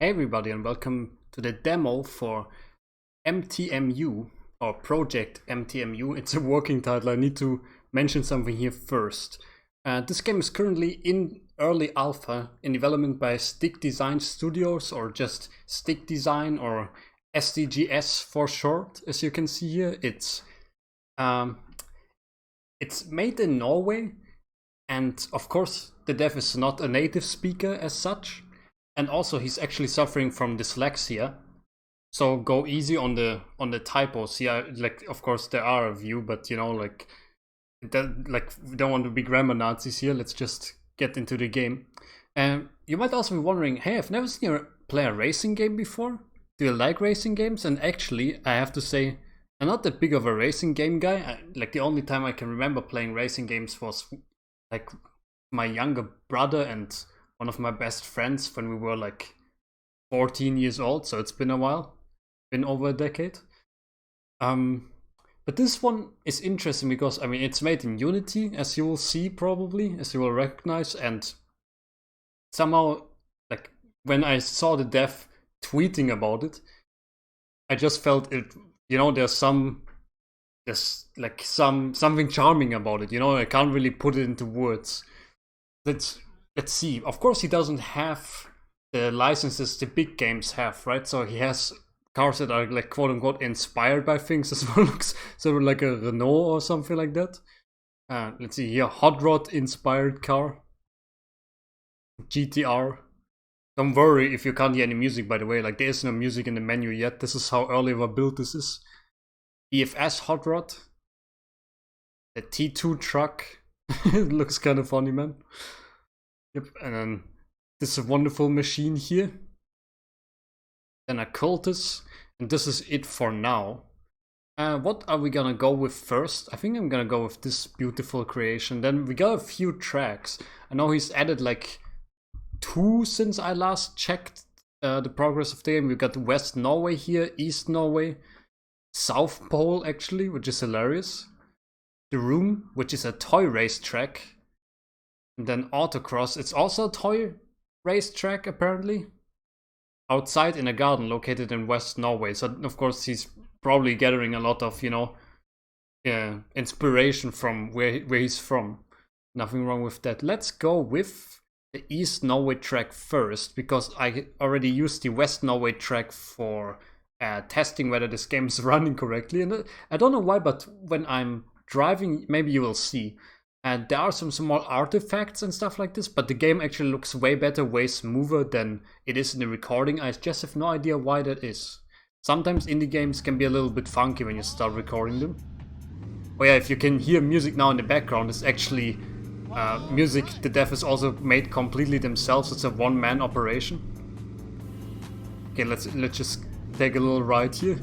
Hey everybody, and welcome to the demo for MTMU, or Project MTMU. It's a working title. I need to mention something here first. This game is currently in early alpha in development by StigDesign Studios, or just StigDesign, or SDGS for short. As you can see here, it's made in Norway, and of course the dev is not a native speaker as such. And also he's actually suffering from dyslexia, so go easy on the typos. Yeah, like of course there are a few, but you know, like we don't want to be grammar Nazis here. Let's just get into the game. And you might also be wondering, hey, I've never seen you play a racing game before. Do you like racing games? And actually, I have to say, I'm not that big of a racing game guy. Like the only time I can remember playing racing games was like my younger brother and one of my best friends when we were like 14 years old, so it's been a while, been over a decade. But this one is interesting because I mean it's made in Unity, as you will see probably, as you will recognize, and somehow like when I saw the dev tweeting about it, I just felt it, you know, there's like something charming about it, you know. I can't really put it into words. Let's see. Of course, he doesn't have the licenses the big games have, right? So he has cars that are like quote unquote inspired by things as well. Looks sort of like a Renault or something like that. Let's see here, hot rod inspired car, GTR. Don't worry if you can't hear any music, by the way. Like there is no music in the menu yet. This is how early of a build this is. EFS hot rod. The T2 truck. It looks kind of funny, man. Yep, and then this wonderful machine here. Then a cultist, and this is it for now. What are we gonna go with first? I think I'm gonna go with this beautiful creation. Then we got a few tracks. I know he's added like 2 since I last checked the progress of the game. We got West Norway here, East Norway, South Pole actually, which is hilarious. The Room, which is a toy race track. And then Autocross, it's also a toy racetrack apparently. Outside in a garden located in West Norway. So of course he's probably gathering a lot of, you know, inspiration from where he's from. Nothing wrong with that. Let's go with the East Norway track first, because I already used the West Norway track for testing whether this game is running correctly. And I don't know why, but when I'm driving, maybe you will see. And there are some small artifacts and stuff like this, but the game actually looks way better, way smoother than it is in the recording. I just have no idea why that is. Sometimes indie games can be a little bit funky when you start recording them. Oh yeah, if you can hear music now in the background, it's actually music the dev has also made completely themselves. It's a one-man operation. Okay, let's just take a little ride here.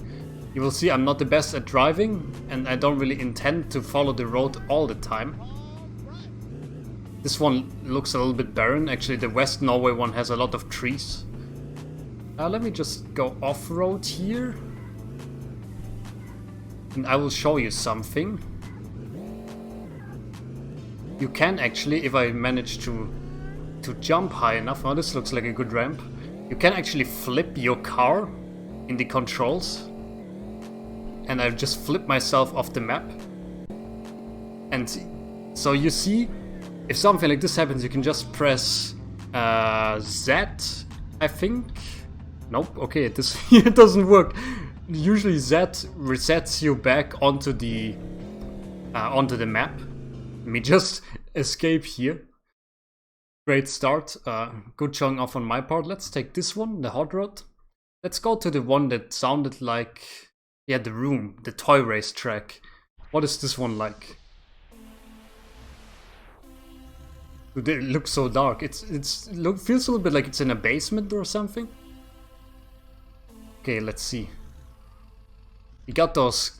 You will see I'm not the best at driving, and I don't really intend to follow the road all the time. This one looks a little bit barren. Actually, the West Norway one has a lot of trees. Let me just go off-road here. And I will show you something. You can actually, if I manage to jump high enough, oh, this looks like a good ramp. You can actually flip your car in the controls. And I just flip myself off the map. And so you see, if something like this happens, you can just press Z, I think. Nope, okay, this it doesn't work. Usually Z resets you back onto the map. Let me just escape here. Great start, good showing off on my part. Let's take this one, the hot rod. Let's go to the one that sounded like, yeah, the Room, the toy race track. What is this one like? Dude, it looks so dark. It feels a little bit like it's in a basement or something. Okay, let's see. You got those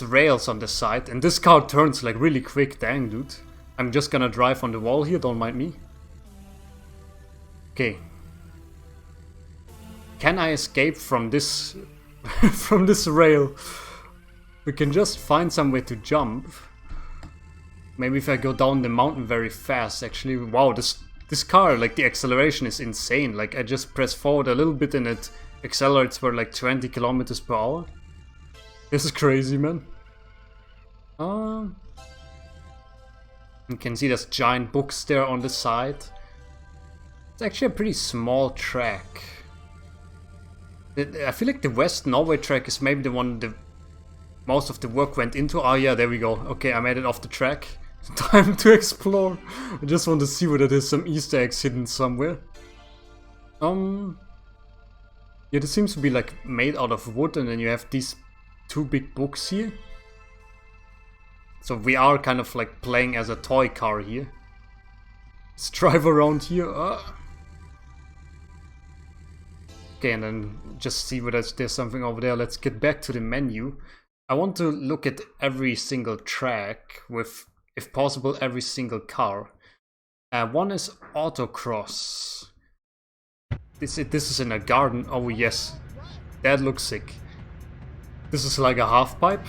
rails on the side, and this car turns like really quick. Dang, dude. I'm just gonna drive on the wall here, don't mind me. Okay. Can I escape from this from this rail? We can just find some way to jump. Maybe if I go down the mountain very fast, actually. Wow, this this car, like the acceleration is insane. Like I just press forward a little bit and it accelerates for like 20 kilometers per hour. This is crazy, man. You can see there's giant books there on the side. It's actually a pretty small track. I feel like the West Norway track is maybe the one the most of the work went into. Oh yeah, there we go. Okay, I made it off the track. Time to explore. I just want to see whether there's some Easter eggs hidden somewhere. Yeah, this seems to be like made out of wood, and then you have these two big books here. So we are kind of like playing as a toy car here. Let's drive around here. Okay, and then just see whether there's something over there. Let's get back to the menu. I want to look at every single track with, if possible, every single car. One is autocross. This is in a garden. Oh yes, that looks sick. This is like a half pipe.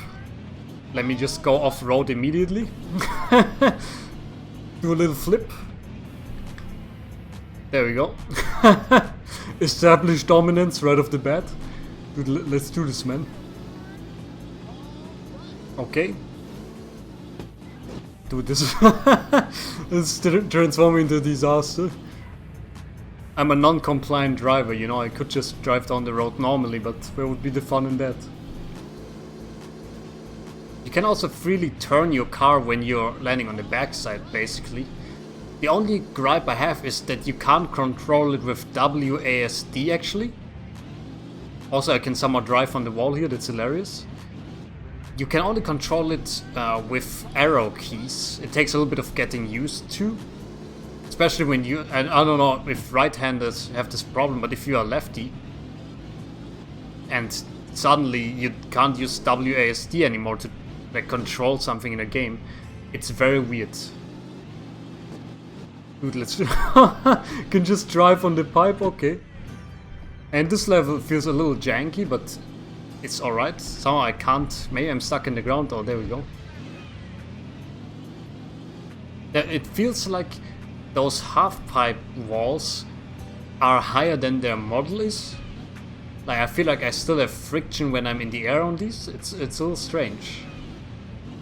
Let me just go off-road immediately. Do a little flip. There we go. Establish dominance right off the bat. Dude, let's do this, man. Okay. Dude, this is transforming into a disaster. I'm a non-compliant driver, you know, I could just drive down the road normally, but where would be the fun in that? You can also freely turn your car when you're landing on the backside, basically. The only gripe I have is that you can't control it with WASD, actually. Also, I can somehow drive on the wall here, that's hilarious. You can only control it with arrow keys. It takes a little bit of getting used to. Especially when you, and I don't know if right-handers have this problem, but if you are lefty and suddenly you can't use WASD anymore to like control something in a game, it's very weird. Dude, let's can just drive on the pipe, okay. And this level feels a little janky, but it's alright. Somehow I can't, maybe I'm stuck in the ground. Oh, there we go. Yeah, it feels like those half-pipe walls are higher than their model is. Like, I feel like I still have friction when I'm in the air on these. It's a little strange.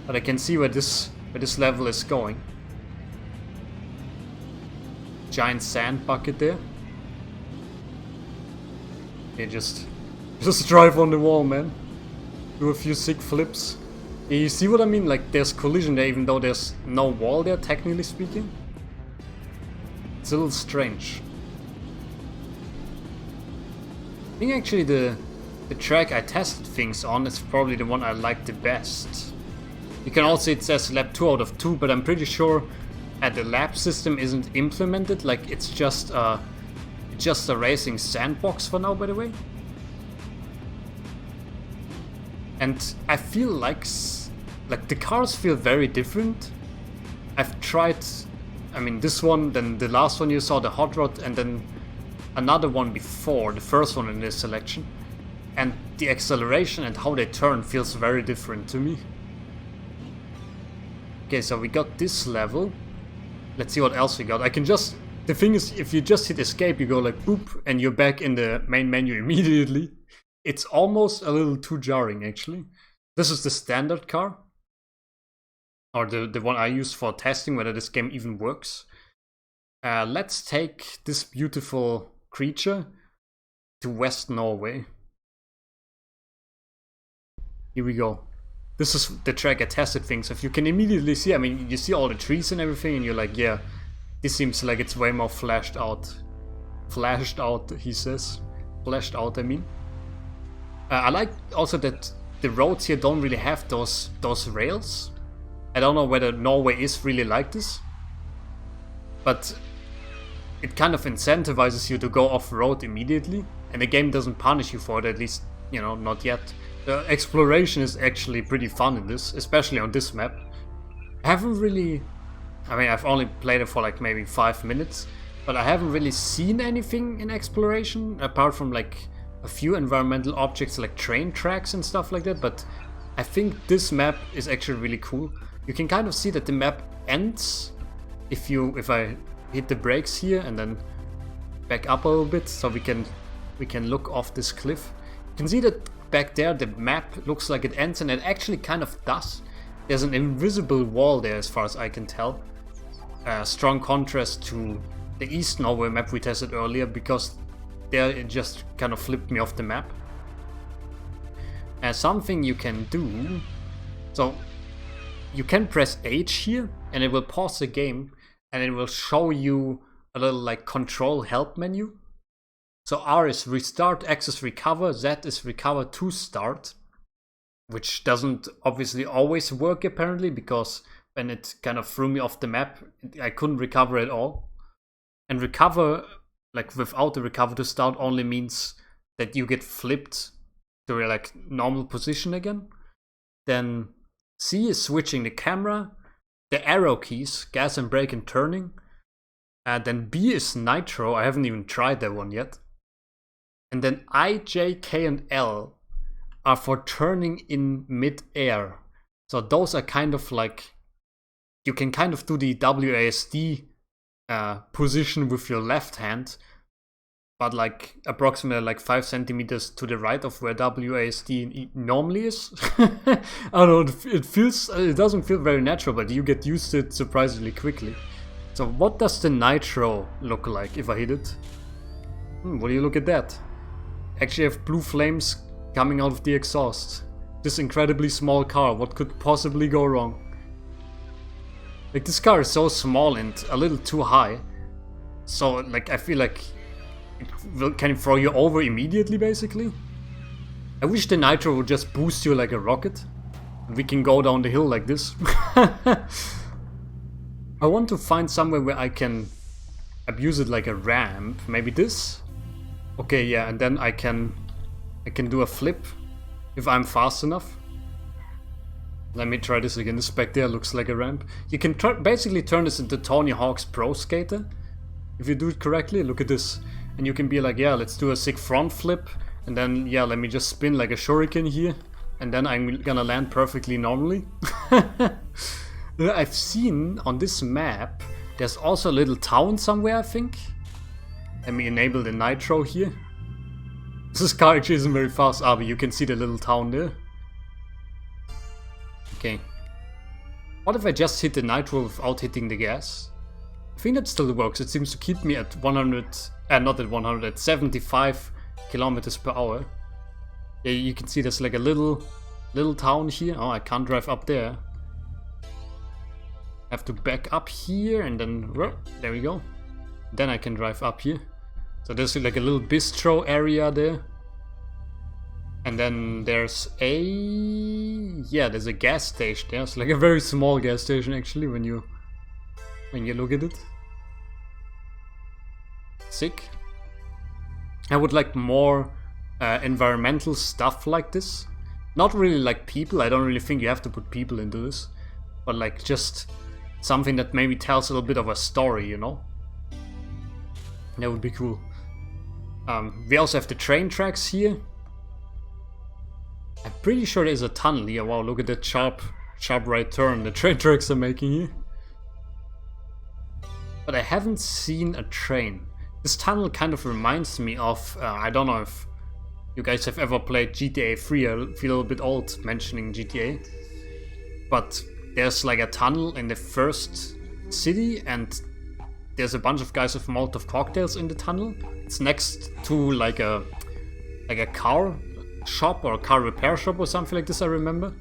But I can see where this level is going. Giant sand bucket there. Okay, just drive on the wall, man. Do a few sick flips. Yeah, you see what I mean? Like, there's collision there even though there's no wall there, technically speaking. It's a little strange. I think actually the track I tested things on is probably the one I like the best. You can also, it says lap 2 out of 2, but I'm pretty sure the lap system isn't implemented. Like, it's just a racing sandbox for now, by the way. And I feel like the cars feel very different. I've tried, I mean, this one, then the last one you saw, the hot rod, and then another one before, the first one in this selection. And the acceleration and how they turn feels very different to me. Okay, so we got this level. Let's see what else we got. I can just, the thing is, if you just hit escape, you go like boop, and you're back in the main menu immediately. It's almost a little too jarring, actually. This is the standard car. Or the one I use for testing whether this game even works. Let's take this beautiful creature to West Norway. Here we go. This is the track I tested things. If you can immediately see, I mean, you see all the trees and everything, and you're like, yeah, this seems like it's way more flashed out. Flashed out, he says. Flashed out, I mean. I like also that the roads here don't really have those rails. I don't know whether Norway is really like this, but it kind of incentivizes you to go off-road immediately, and the game doesn't punish you for it, at least, you know, not yet. The exploration is actually pretty fun in this, especially on this map. I haven't really, I mean, I've only played it for like maybe 5 minutes, but I haven't really seen anything in exploration, apart from like a few environmental objects like train tracks and stuff like that, but I think this map is actually really cool. You can kind of see that the map ends if I hit the brakes here and then back up a little bit so we can look off this cliff. You can see that back there the map looks like it ends, and it actually kind of does. There's an invisible wall there as far as I can tell. Strong contrast to the East Norway map we tested earlier, because there it just kind of flipped me off the map. Something you can do, so you can press H here and it will pause the game and it will show you a little like control help menu. So R is restart, X is recover, Z is recover to start, which doesn't obviously always work apparently, because when it kind of threw me off the map, I couldn't recover at all. And recover, like without the recover to start, only means that you get flipped to a like normal position again. Then C is switching the camera, the arrow keys, gas and brake and turning. Then B is nitro, I haven't even tried that one yet. And then I, J, K and L are for turning in mid-air. So those are kind of like, you can kind of do the WASD position with your left hand, but like approximately like 5 centimeters to the right of where WASD normally is. I don't know, it doesn't feel very natural, but you get used to it surprisingly quickly. So what does the nitro look like if I hit it? What do you look at that? Actually I have blue flames coming out of the exhaust. This incredibly small car, what could possibly go wrong? Like, this car is so small and a little too high. So like I feel like it can throw you over immediately basically. I wish the nitro would just boost you like a rocket. We can go down the hill like this. I want to find somewhere where I can abuse it like a ramp. Maybe this? Okay, yeah, and then I can do a flip if I'm fast enough. Let me try this again. This back there looks like a ramp. You can basically turn this into Tony Hawk's Pro Skater if you do it correctly. Look at this. And you can be like, yeah, let's do a sick front flip. And then, yeah, let me just spin like a shuriken here. And then I'm gonna land perfectly normally. I've seen on this map, there's also a little town somewhere, I think. Let me enable the nitro here. This car actually isn't very fast, but you can see the little town there. Okay. What if I just hit the nitro without hitting the gas? I think that still works. It seems to keep me at 100, not at 100, at 75 kilometers per hour. Yeah, you can see there's like a little town here. Oh, I can't drive up there. I have to back up here and then, there we go. Then I can drive up here. So there's like a little bistro area there. And then there's there's a gas station. There's like a very small gas station actually when you look at it. Sick. I would like more environmental stuff like this. Not really like people. I don't really think you have to put people into this. But like just something that maybe tells a little bit of a story, you know? That would be cool. We also have the train tracks here. I'm pretty sure there's a tunnel here. Wow, look at that sharp right turn the train tracks are making here. But I haven't seen a train. This tunnel kind of reminds me of, I don't know if you guys have ever played GTA 3. I feel a little bit old mentioning GTA. But there's like a tunnel in the first city and there's a bunch of guys with Molotov cocktails in the tunnel. It's next to like a car shop or a car repair shop or something like this, I remember.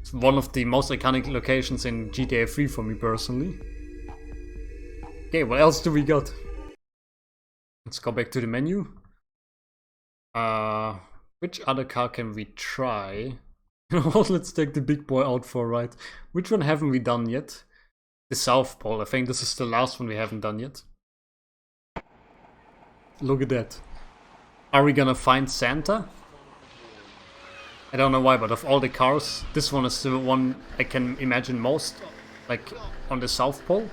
It's one of the most iconic locations in GTA 3 for me personally. Okay, what else do we got? Let's go back to the menu. Which other car can we try? Let's take the big boy out for a ride. Which one haven't we done yet? The South Pole. I think this is the last one we haven't done yet. Look at that. Are we gonna find Santa? I don't know why, but of all the cars, this one is the one I can imagine most, like on the South Pole.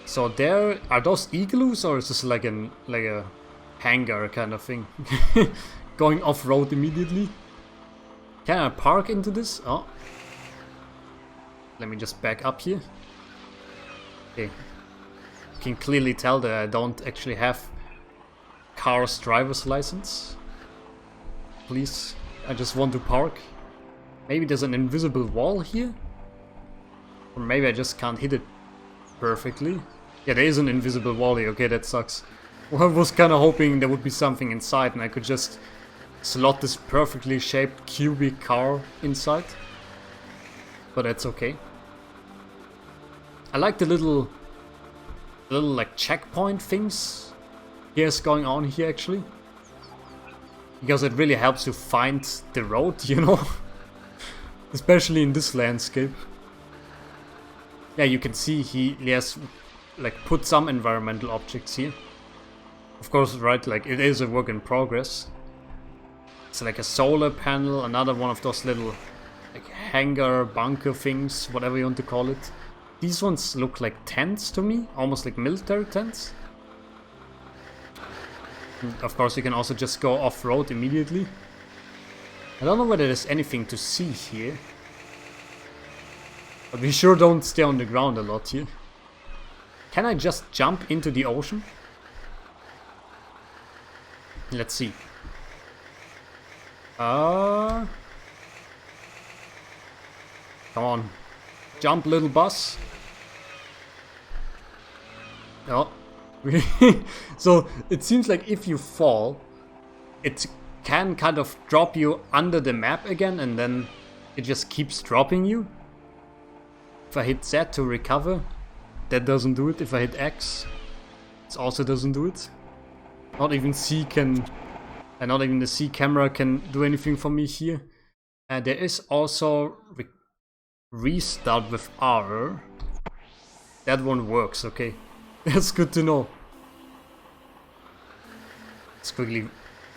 So there, are those igloos or is this like a hangar kind of thing? Going off-road immediately. Can I park into this? Oh. Let me just back up here. Okay. You can clearly tell that I don't actually have car's driver's license. Please, I just want to park. Maybe there's an invisible wall here? Or maybe I just can't hit it perfectly. Yeah, there is an invisible wall here. Okay, that sucks. Well, I was kind of hoping there would be something inside and I could just slot this perfectly shaped cubic car inside. But that's okay. I like the little like checkpoint things here's going on here actually. Because it really helps you find the road, you know? Especially in this landscape. Yeah, you can see he has like put some environmental objects here. Of course, right, like it is a work in progress. It's like a solar panel, another one of those little like hangar, bunker things, whatever you want to call it. These ones look like tents to me, almost like military tents. And of course, you can also just go off-road immediately. I don't know whether there's anything to see here. But we sure don't stay on the ground a lot here. Can I just jump into the ocean? Let's see. Come on. Jump, little bus. Oh. So it seems like if you fall, it can kind of drop you under the map again and then it just keeps dropping you. If I hit Z to recover, that doesn't do it. If I hit X, it also doesn't do it. Not even C can, not even the C camera can do anything for me here. There is also restart with R. That one works, okay. That's good to know. Let's quickly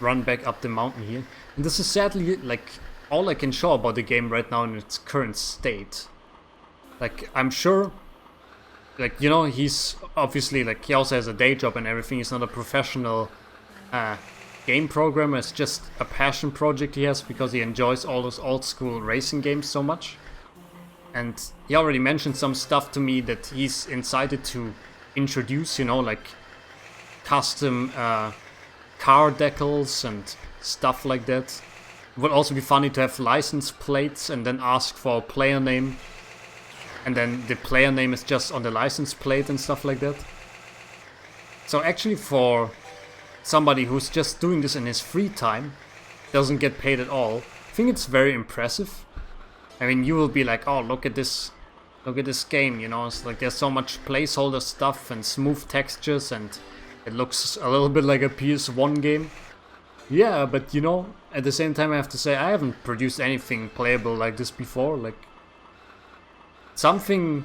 run back up the mountain here. And this is sadly like all I can show about the game right now in its current state. Like, I'm sure, like, you know, he's obviously, like, he also has a day job and everything. He's not a professional game programmer. It's just a passion project he has because he enjoys all those old school racing games so much. And he already mentioned some stuff to me that he's excited to introduce, you know, like custom car decals and stuff like that. It would also be funny to have license plates and then ask for a player name. And then the player name is just on the license plate and stuff like that. So actually for somebody who's just doing this in his free time, doesn't get paid at all, I think it's very impressive. I mean, you will be like, oh, look at this game, you know, it's like there's so much placeholder stuff and smooth textures and it looks a little bit like a PS1 game. Yeah, but you know, at the same time I have to say I haven't produced anything playable like this before. Like, something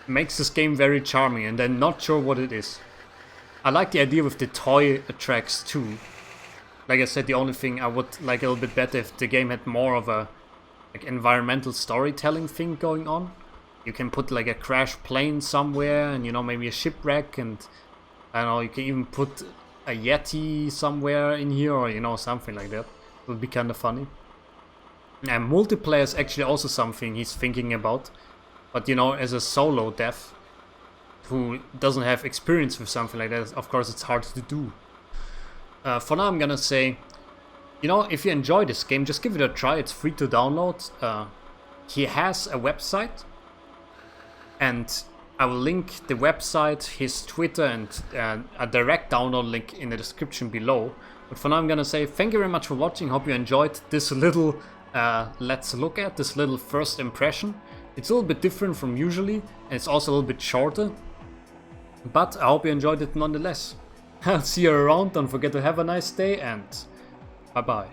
makes this game very charming and I'm not sure what it is. I like the idea with the toy tracks too. Like I said, the only thing I would like a little bit better if the game had more of a like environmental storytelling thing going on. You can put like a crashed plane somewhere and, you know, maybe a shipwreck and I don't know, you can even put a Yeti somewhere in here or, you know, something like that. It would be kind of funny. And multiplayer is actually also something he's thinking about. But, you know, as a solo dev who doesn't have experience with something like that, of course it's hard to do. For now I'm gonna say, you know, if you enjoy this game, just give it a try. It's free to download. He has a website, and I will link the website, his Twitter, and a direct download link in the description below. But for now I'm gonna say thank you very much for watching. Hope you enjoyed this little let's look at this little first impression. It's a little bit different from usually, and it's also a little bit shorter. But I hope you enjoyed it nonetheless. I'll see you around. Don't forget to have a nice day, and bye bye.